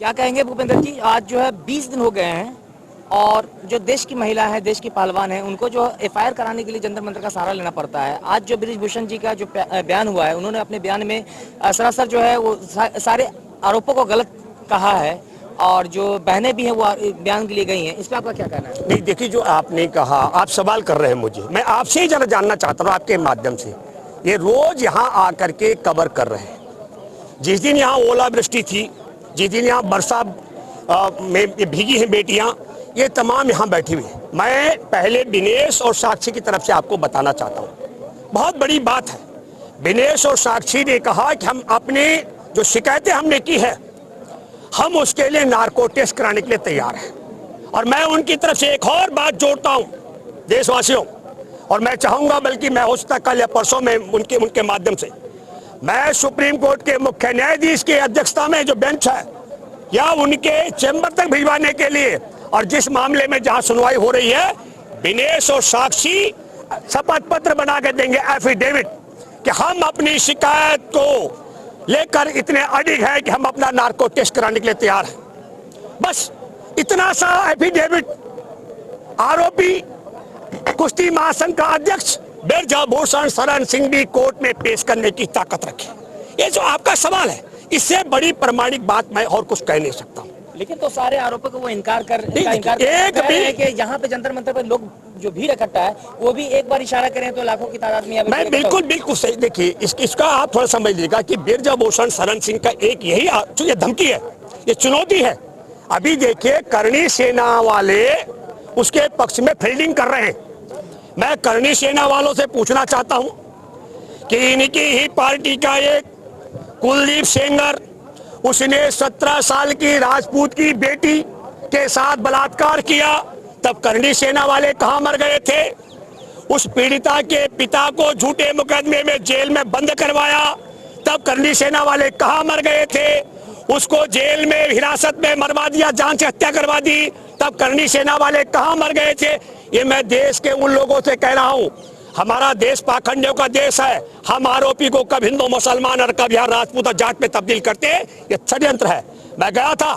क्या कहेंगे भूपेंद्र जी, आज जो है 20 दिन हो गए हैं और जो देश की महिला है, देश की पहलवान है, उनको जो एफआईआर कराने के लिए जंतर मंतर का सहारा लेना पड़ता है। आज जो बृजभूषण जी का जो बयान हुआ है, उन्होंने अपने बयान में सरासर जो है वो सारे आरोपों को गलत कहा है और जो बहनें भी हैं वो बयान के लिए गई हैं। इस पर आपका क्या कहना है? नहीं, देखिए, जो आपने कहा, आप सवाल कर रहे हैं मुझे, मैं आपसे ही जरा जानना चाहता हूँ आपके माध्यम से। ये रोज यहाँ आकर के कवर कर रहे हैं। जिस दिन यहाँ ओलावृष्टि थी, जिस दिन यहाँ बरसा में भीगी हैं बेटियाँ, ये तमाम यहाँ बैठी हुई हैं। मैं पहले विनेश और साक्षी की तरफ से आपको बताना चाहता हूँ, बहुत बड़ी बात है। विनेश और साक्षी ने कहा कि हम अपने जो शिकायतें हमने की है, हम उसके लिए नार्को टेस्ट कराने के लिए तैयार हैं। और मैं उनकी तरफ से एक और बात जोड़ता हूं देशवासियों, और मैं चाहूंगा, बल्कि मैं हो सकता कल या परसों में उनके माध्यम से मैं सुप्रीम कोर्ट के मुख्य न्यायाधीश की अध्यक्षता में जो बेंच है या उनके चैम्बर तक भिजवाने के लिए, और जिस मामले में जहां सुनवाई हो रही है, विनेश और साक्षी शपथ पत्र बना के देंगे, एफिडेविट, कि हम अपनी शिकायत को लेकर इतने अडिग है कि हम अपना नार्को टेस्ट कराने के लिए तैयार हैं। बस इतना सा एफिडेविट आरोपी कुश्ती महासंघ का अध्यक्ष बृजभूषण शरण सिंह भी कोर्ट में पेश करने की ताकत रखे। ये जो आपका सवाल है, इससे बड़ी प्रमाणिक बात मैं और कुछ कह नहीं सकता हूँ। लेकिन तो सारे आरोपों को वो इनकार कर रहे हैं कि यहाँ पे जंतर मंतर पर लोग जो भीड़ इकट्ठा है, वो भी एक बार इशारा करें तो लाखों की तादाद में। मैं बिल्कुल सही। देखिए, इसका आप थोड़ा समझ लीजिएगा कि बृजभूषण शरण सिंह का एक यही ये धमकी है, ये चुनौती है। अभी देखिए, करणी सेना वाले उसके पक्ष में फील्डिंग कर रहे हैं। मैं करणी सेना वालों से पूछना चाहता हूं कि इनकी ही पार्टी का एक कुलदीप सेंगर, उसने 17 साल की राजपूत की बेटी के साथ बलात्कार किया, तब करणी सेना वाले कहां मर गए थे? उस पीड़िता के पिता को झूठे मुकदमे में जेल में बंद करवाया, तब करणी सेना वाले कहां मर गए थे? उसको जेल में हिरासत में मरवा दिया, जान से हत्या करवा दी, तब करणी सेना वाले कहां मर गए थे? ये मैं देश के उन लोगों से कह रहा हूं, हमारा देश पाखंडियों का देश है। हम आरोपी को कब हिंदू मुसलमान और कब यहाँ राजपूत और जाट में तब्दील करते हैं, ये षड्यंत्र है। मैं गया था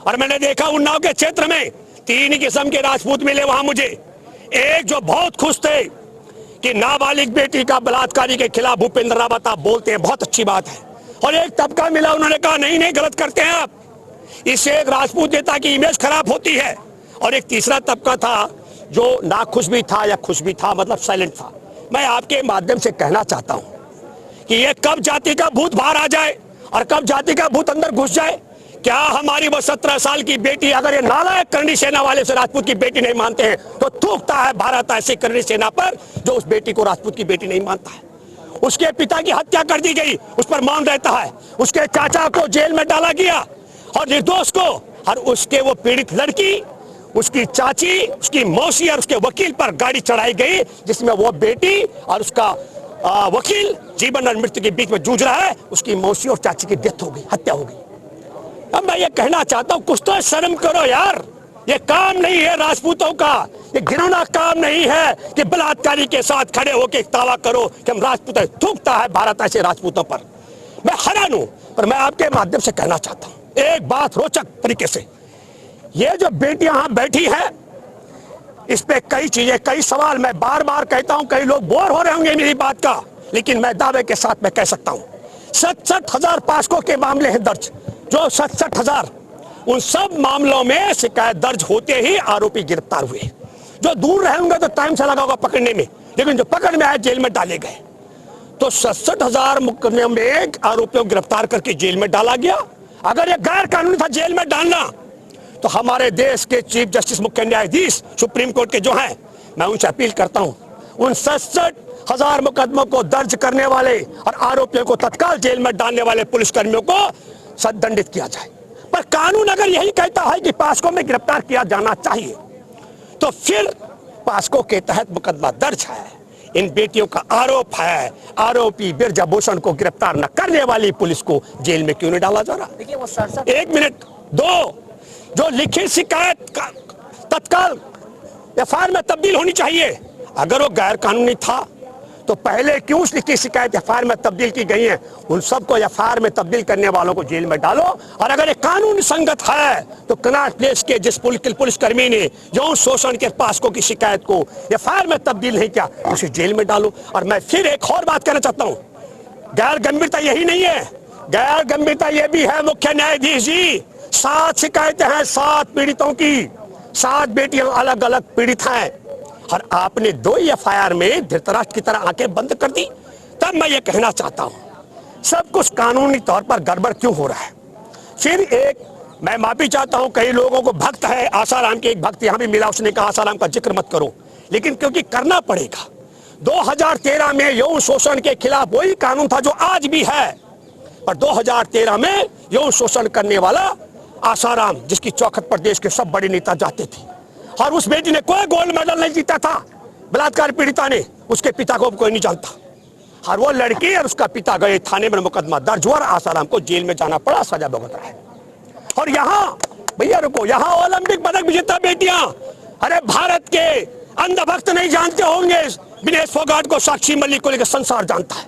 और मैंने देखा उन्नाव के क्षेत्र में 3 किस्म के राजपूत मिले वहां मुझे। एक जो बहुत खुश थे कि नाबालिग बेटी का बलात्कारी के खिलाफ भूपेंद्र रावत आप बोलते हैं, बहुत अच्छी बात है। और एक तबका मिला, उन्होंने कहा नहीं गलत करते हैं आप, इससे एक राजपूत नेता की इमेज खराब होती है। और एक तीसरा तबका था जो ना खुश भी था या खुश भी था, मतलब साइलेंट था। मैं आपके माध्यम से कहना चाहता हूं कि ये कब जाति का भूत बाहर आ जाए और कब जाति का भूत अंदर घुस जाए। क्या हमारी वो 17 साल की बेटी, अगर ये नालायक करणी सेना वाले से राजपूत की बेटी नहीं मानते हैं, तो थूकता है भारत ऐसी करणी सेना पर जो उस बेटी को राजपूत की बेटी नहीं मानता है। उसके पिता की हत्या कर दी गई, उस पर मौन रहता है। उसके चाचा को जेल में डाला गया और निर्दोष को, और उसके वो पीड़ित लड़की, उसकी चाची, उसकी मौसी और उसके वकील पर गाड़ी चढ़ाई गई, जिसमें वो बेटी और उसका वकील जीवन और मृत्यु के बीच में जूझ रहा है। उसकी मौसी और चाची की डेथ हो गई, हत्या हो गई। अब मैं ये कहना चाहता हूं, कुछ तो शर्म करो यार। ये काम नहीं है राजपूतों का, ये घिनौना काम नहीं है कि बलात्कारी के साथ खड़े होकर दावा करो कि हम राजपूत हैं। थूकता है भारत ऐसे राजपूतों पर। मैं हैरान हूं, पर मैं आपके माध्यम से कहना चाहता हूं एक बात रोचक तरीके से। ये जो बेटी यहां बैठी है, इस पे कई चीजें, कई सवाल मैं बार बार कहता हूं, कई लोग बोर हो रहे होंगे मेरी बात का, लेकिन मैं दावे के साथ मैं कह सकता हूं 67,000 पास्को के मामले हैं दर्ज। जो 67,000, उन सब मामलों में शिकायत दर्ज होते ही आरोपी गिरफ्तार हुए। जो दूर रहे होंगे तो टाइम से लगा होगा पकड़ने में, लेकिन जो पकड़ में आए जेल में डाले गए। तो 67,000 मुकदमे में आरोपियों को गिरफ्तार करके जेल में डाला गया। अगर यह गैर कानूनी था जेल में डालना, तो हमारे देश के चीफ जस्टिस, मुख्य न्यायाधीश सुप्रीम कोर्ट के जो हैं, मैं उनसे अपील करता हूं, उन 67,000 मुकदमों को दर्ज करने वाले और आरोपियों को तत्काल जेल में डालने वाले पुलिसकर्मियों को दंडित किया जाए। पर कानून अगर यही कहता है कि पास्को में गिरफ्तार किया जाना चाहिए, तो फिर पास्को के तहत मुकदमा दर्ज है। इन बेटियों का आरोप है, आरोपी बृजभूषण को गिरफ्तार न करने वाली पुलिस को जेल में क्यों नहीं डाला जा रहा? देखिए वो 67, एक मिनट, 2, जो लिखित शिकायत का तत्काल एफआईआर में तब्दील होनी चाहिए। अगर वो गैर कानूनी था तो पहले क्यों उसकी शिकायत एफआईआर में तब्दील की गई है? उन सबको एफआईआर में तब्दील करने वालों को जेल में डालो। और अगर ये कानून संगत है तो कनॉट प्लेस के जिस पुलिसकर्मी ने यौन शोषण के पास्को की शिकायत को एफआईआर में तब्दील नहीं किया, उसे जेल में डालो। और मैं फिर एक और बात कहना चाहता हूं, गैर गंभीरता यही नहीं है, गैर गंभीरता यह भी है मुख्य न्यायाधीश जी, 7 शिकायतें हैं 7 पीड़ितों की, 7 बेटियां अलग अलग पीड़ित हैं, और आपने 2 एफआईआर में धृतराष्ट्र की तरह आंखें बंद कर दी। तब मैं ये कहना चाहता हूं सब कुछ कानूनी तौर पर गड़बड़ क्यों हो रहा है। फिर एक मैं माफी चाहता हूं, कई लोगों को भक्त है आसाराम के, एक भक्त यहां भी मिला, उसने कहा आसाराम का जिक्र मत करो, लेकिन क्योंकि करना पड़ेगा। 2013 में यौन शोषण के खिलाफ वही कानून था जो आज भी है, पर 2013 में यौन शोषण करने वाला आसाराम, जिसकी चौखट पर देश के सब बड़े नेता जाते थे, और उस बेटी ने कोई गोल्ड मेडल नहीं जीता था, बलात्कार पीड़िता ने, उसके पिता को कोई नहीं जानता, और वो लड़की और उसका पिता गए थाने में, मुकदमा दर्ज हुआ और आसाराम को जेल में जाना पड़ा, सजा भुगत रहा है। और यहाँ भैया रुको, यहाँ ओलंपिक पदक विजेता बेटियां, अरे भारत के अंधभक्त नहीं जानते होंगे विनेश फोगाट को, साक्षी मलिक को, लेकर संसार जानता है,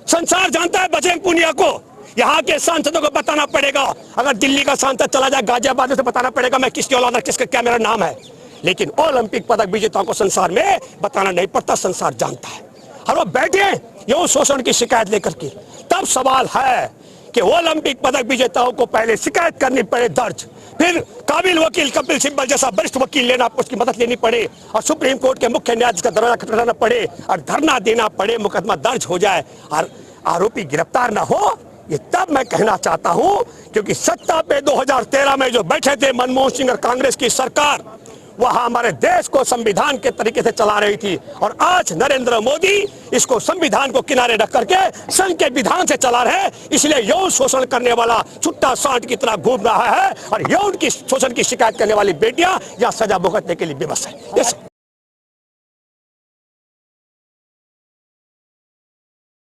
संसार जानता है बजरंग पूनिया को। यहाँ के सांसदों को बताना पड़ेगा, अगर दिल्ली का सांसद चला जाए गाजियाबाद से बताना पड़ेगा मैं किसकी औलाद, किसका क्या मेरा नाम है, लेकिन ओलंपिक पदक विजेताओं को संसार में बताना नहीं पड़ता, संसार जानता है। और वो बैठे यौन शोषण की शिकायत लेकर के। तब सवाल है कि ओलंपिक पदक विजेताओं को पहले शिकायत करनी पड़े दर्ज, फिर काबिल वकील कपिल सिब्बल जैसा वरिष्ठ वकील लेना, उसकी मदद लेनी पड़े, और सुप्रीम कोर्ट के मुख्य न्यायाधीश का दरवाजा खटखटाना पड़े, और धरना देना पड़े, मुकदमा दर्ज हो जाए और आरोपी गिरफ्तार ना हो। ये तब मैं कहना चाहता हूं क्योंकि सत्ता पे 2013 में जो बैठे थे मनमोहन सिंह और कांग्रेस की सरकार, वहां हमारे देश को संविधान के तरीके से चला रही थी, और आज नरेंद्र मोदी इसको संविधान को किनारे रख करके संघ के विधान से चला रहे हैं। इसलिए यौन शोषण करने वाला छुट्टा सांड की तरह घूम रहा है, और यौन की शोषण की शिकायत करने वाली बेटियां या सजा भुगतने के लिए बेबस है।